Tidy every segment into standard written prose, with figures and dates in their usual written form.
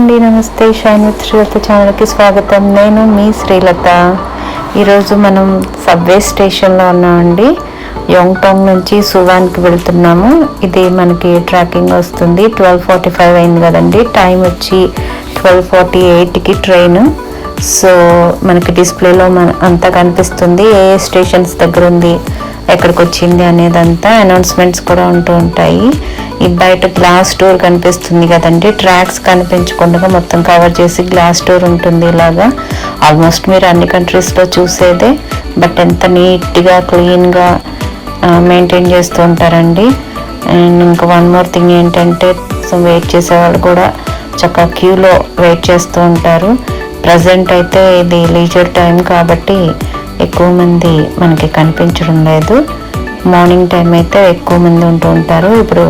అండి, నమస్తే. Shine with Srilatha ఛానల్కి స్వాగతం. నేను మీ శ్రీలత. ఈరోజు మనం సబ్వే స్టేషన్లో ఉన్నామండి. యోంగ్టాంగ్ నుంచి సువాన్కి వెళ్తున్నాము. ఇది మనకి ట్రాకింగ్ వస్తుంది. 12:45 అయింది కదండి. టైం వచ్చి 12:48కి ట్రైన్. సో మనకి డిస్ప్లేలో అంతా కనిపిస్తుంది, ఏ స్టేషన్స్ దగ్గర ఉంది, ఎక్కడికి వచ్చింది అనేదంతా. అనౌన్స్మెంట్స్ కూడా ఉంటూ ఉంటాయి. ఈ బయట గ్లాస్ డోర్ కనిపిస్తుంది కదండి, ట్రాక్స్ కనిపించకుండా మొత్తం కవర్ చేసి గ్లాస్ డోర్ ఉంటుంది. ఇలాగా ఆల్మోస్ట్ మీరు అన్ని కంట్రీస్లో చూసేదే, బట్ ఎంత నీట్గా క్లీన్గా మెయింటైన్ చేస్తూ ఉంటారండి. అండ్ ఇంకా వన్ మోర్ థింగ్ ఏంటంటే, వెయిట్ చేసేవాళ్ళు కూడా చక్కగా క్యూలో వెయిట్ చేస్తూ ఉంటారు. ప్రజెంట్ అయితే ఇది లీజర్ టైం కాబట్టి ఎక్కువ మంది మనకి కనిపించడం లేదు. మార్నింగ్ టైం అయితే ఎక్కువ మంది ఉంటూ ఉంటారు. ఇప్పుడు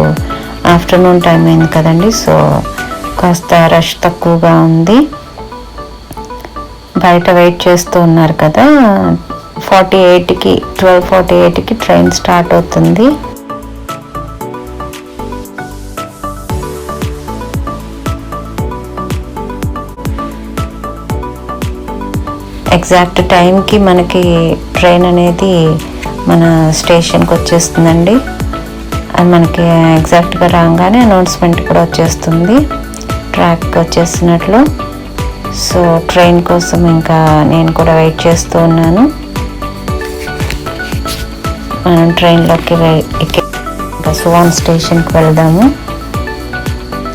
ఆఫ్టర్నూన్ టైం అయింది కదండి, సో కాస్త రష్ తక్కువగా ఉంది. బయట వెయిట్ చేస్తూ ఉన్నారు కదా. 12:48కి ట్రైన్ స్టార్ట్ అవుతుంది. ఎగ్జాక్ట్ టైంకి మనకి ట్రైన్ అనేది మన స్టేషన్కి వచ్చేస్తుందండి. అది మనకి ఎగ్జాక్ట్గా రాగానే అనౌన్స్మెంట్ కూడా వచ్చేస్తుంది, ట్రాక్ వచ్చేస్తున్నట్లు. సో ట్రైన్ కోసం ఇంకా నేను కూడా వెయిట్ చేస్తూ ఉన్నాను. మనం ట్రైన్లోకి ఇంకా సువాన్ స్టేషన్కి వెళ్దాము.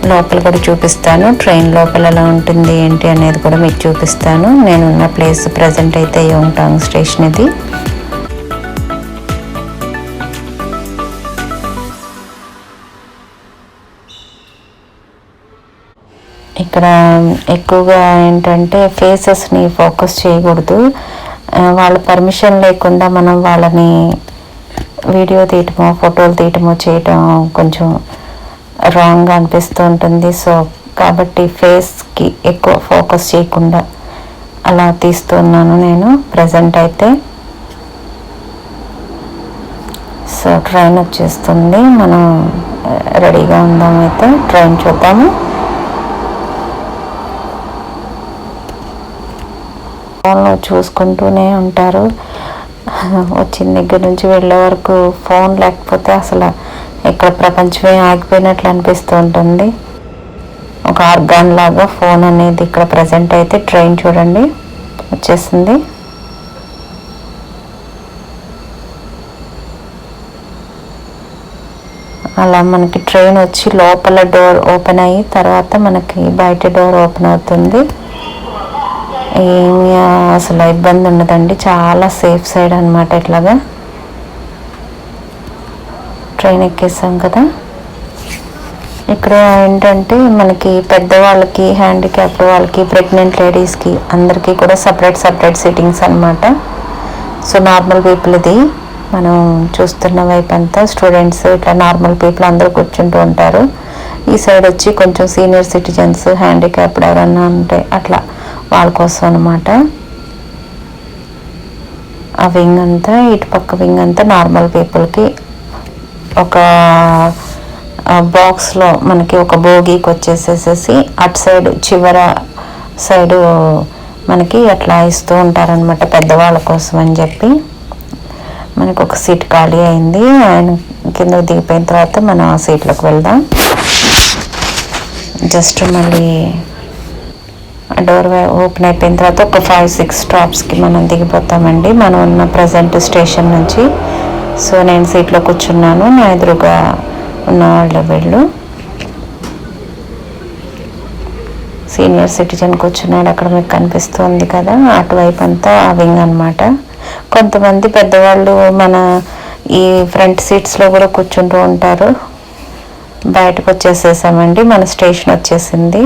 లోపల కూడా చూపిస్తాను, ట్రైన్ లోపల ఎలా ఉంటుంది ఏంటి అనేది కూడా మీకు చూపిస్తాను. నేనున్న ప్లేస్ ప్రజెంట్ అయితే యోంగ్టాంగ్ స్టేషన్. ఇది ఇక్కడ ఎక్కువగా ఏంటంటే ఫేసెస్ని ఫోకస్ చేయకూడదు. వాళ్ళ పర్మిషన్ లేకుండా మనం వాళ్ళని వీడియో తీయటమో ఫోటోలు తీయటమో చేయటం కొంచెం రాంగ్గా అనిపిస్తూ ఉంటుంది. సో కాబట్టి ఫేస్కి ఎక్కువ ఫోకస్ చేయకుండా అలా తీస్తున్నాను నేను ప్రజెంట్ అయితే. సో ట్రైన్ వచ్చేస్తుంది, మనం రెడీగా ఉందాం. అయితే ట్రైన్ చూద్దాము. ఫోన్లో చూసుకుంటూనే ఉంటారు. వచ్చిన దగ్గర నుంచి వెళ్ళే వరకు ఫోన్ లేకపోతే అసలు ఇక్కడ ప్రపంచమే ఆగిపోయినట్లు అనిపిస్తూ ఉంటుంది. ఒక ఆర్గాన్ లాగా ఫోన్ అనేది ఇక్కడ ప్రజెంట్ అయితే. ట్రైన్ చూడండి వచ్చేసింది. అలా మనకి ట్రైన్ వచ్చి లోపల డోర్ ఓపెన్ అయ్యి తర్వాత మనకి బయట డోర్ ఓపెన్ అవుతుంది. ఏమి అసలు ఇబ్బంది ఉండదండి, చాలా సేఫ్ సైడ్ అనమాట. ఇట్లాగా ట్రైన్ ఎక్కేసాం కదా. ఇక్కడ ఏంటంటే మనకి పెద్దవాళ్ళకి, హ్యాండిక్యాప్డ్ వాళ్ళకి, ప్రెగ్నెంట్ లేడీస్కి అందరికీ కూడా సపరేట్ సిట్టింగ్స్ అనమాట. సో నార్మల్ పీపుల్ ఇది మనం చూస్తున్న వైపు అంతా స్టూడెంట్స్, ఇట్లా నార్మల్ పీపుల్ అందరూ కూర్చుంటూ ఉంటారు. ఈ సైడ్ వచ్చి కొంచెం సీనియర్ సిటిజన్స్, హ్యాండిక్యాప్డ్ ఎవరన్నా ఉంటే అట్లా వాళ్ళ కోసం అనమాట. ఆ వింగ్ అంతా, ఇటు పక్క వింగ్ అంతా నార్మల్ పీపుల్కి. ఒక బాక్స్లో మనకి ఒక బోగీకి వచ్చేసేసి అటు సైడ్ చివర సైడు మనకి అట్లా ఇస్తూ ఉంటారనమాట పెద్దవాళ్ళ కోసం అని చెప్పి. మనకు ఒక సీట్ ఖాళీ అయింది. ఆయన కింద దిగిపోయిన తర్వాత మనం ఆ సీట్లోకి వెళ్దాం. జస్ట్ మళ్ళీ డోర్ ఓపెన్ అయిపోయిన తర్వాత ఒక 5-6 స్టాప్స్కి మనం దిగిపోతామండి మనం ఉన్న ప్రజెంట్ స్టేషన్ నుంచి. సో నేను సీట్లో కూర్చున్నాను, నా ఎదురుగా ఉన్న వాళ్ళు వీళ్ళు సీనియర్ సిటిజన్ కూర్చున్నాడు. అక్కడ మీకు కనిపిస్తుంది కదా, అటువైపు అంతా ఆ వింగ్ అనమాట. కొంతమంది పెద్దవాళ్ళు మన ఈ ఫ్రంట్ సీట్స్లో కూడా కూర్చుంటూ ఉంటారు. బయటకు వచ్చేసేసామండి, మన స్టేషన్ వచ్చేసింది.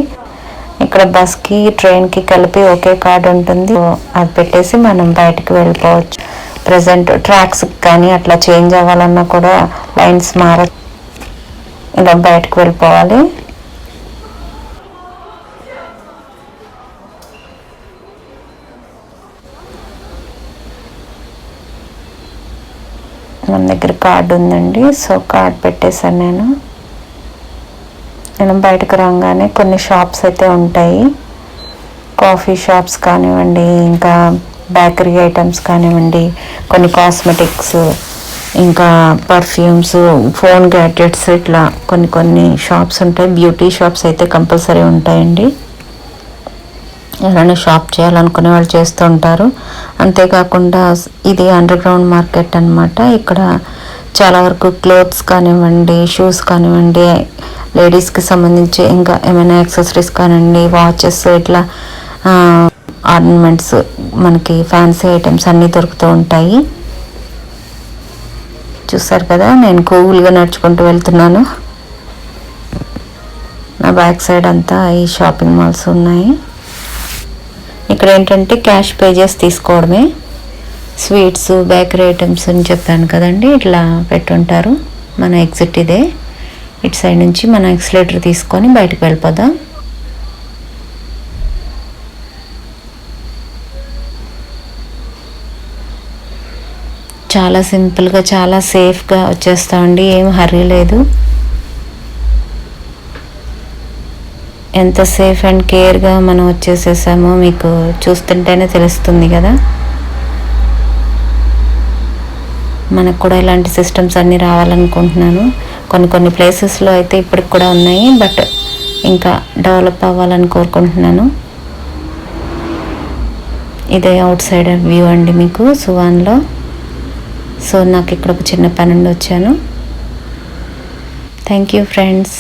ఇక్కడ బస్కి ట్రైన్కి కలిపి ఒకే కార్డు ఉంటుంది, అది పెట్టేసి మనం బయటకు వెళ్ళిపోవచ్చు. ప్రజెంట్ ట్రాక్స్ కానీ అట్లా చేంజ్ అవ్వాలన్నా కూడా లైన్స్ ఇలా బయటకు వెళ్ళిపోవాలి. మన దగ్గర కార్డు ఉందండి, సో కార్డు పెట్టేశాను నేను. మనం బయటకు రాగానే కొన్ని షాప్స్ అయితే ఉంటాయి. కాఫీ షాప్స్ కానివ్వండి, ఇంకా బేకరీ ఐటమ్స్ కానివ్వండి, కొన్ని కాస్మెటిక్స్, ఇంకా పర్ఫ్యూమ్స్, ఫోన్ గ్యాడ్జెట్స్, ఇట్లా కొన్ని షాప్స్ ఉంటాయి. బ్యూటీ షాప్స్ అయితే కంపల్సరీ ఉంటాయండి. ఎవరైనా షాప్ చేయాలనుకునే వాళ్ళు చేస్తూ ఉంటారు. అంతేకాకుండా ఇది అండర్ గ్రౌండ్ మార్కెట్ అనమాట. ఇక్కడ చాలా వరకు క్లోత్స్ కానివ్వండి, షూస్ కానివ్వండి, లేడీస్కి సంబంధించి ఇంకా ఏమైనా యాక్సెసరీస్ కానివ్వండి, వాచెస్, ఇట్లా ఆర్నమెంట్స్, మనకి ఫ్యాన్సీ ఐటమ్స్ అన్నీ దొరుకుతూ ఉంటాయి. చూసారు కదా, నేను కూల్గా నడుచుకుంటూ వెళ్తున్నాను. నా బ్యాక్ సైడ్ అంతా ఈ షాపింగ్ మాల్స్ ఉన్నాయి. ఇక్కడ ఏంటంటే క్యాష్ పే చేసి తీసుకోవడమే. స్వీట్స్, బేకరీ ఐటమ్స్ అని చెప్పాను కదండి, ఇట్లా పెట్టుంటారు. మన ఎగ్జిట్ ఇదే. ఇటు సైడ్ నుంచి మన ఎక్స్లేటర్ తీసుకొని బయటకు వెళ్ళిపోదాం. చాలా సింపుల్గా, చాలా సేఫ్గా వచ్చేస్తామండి. ఏం హర్రీ లేదు. ఎంత సేఫ్ అండ్ కేర్గా మనం వచ్చేసేసామో మీకు చూస్తుంటేనే తెలుస్తుంది కదా. మనకు కూడా ఇలాంటి సిస్టమ్స్ అన్నీ రావాలనుకుంటున్నాను. కొన్ని ప్లేసెస్లో అయితే ఇప్పటికి కూడా ఉన్నాయి, బట్ ఇంకా డెవలప్ అవ్వాలని కోరుకుంటున్నాను. ఇదే అవుట్ సైడ్ వ్యూ అండి మీకు సువాన్లో. సో నాకు ఇక్కడ ఒక చిన్న పని నుండి వచ్చాను. Thank you friends.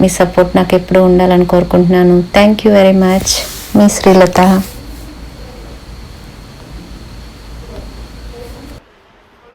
Me support నాకు ఎప్పుడూ ఉండాలని కోరుకుంటున్నాను. Thank you very much. Me Srilatha.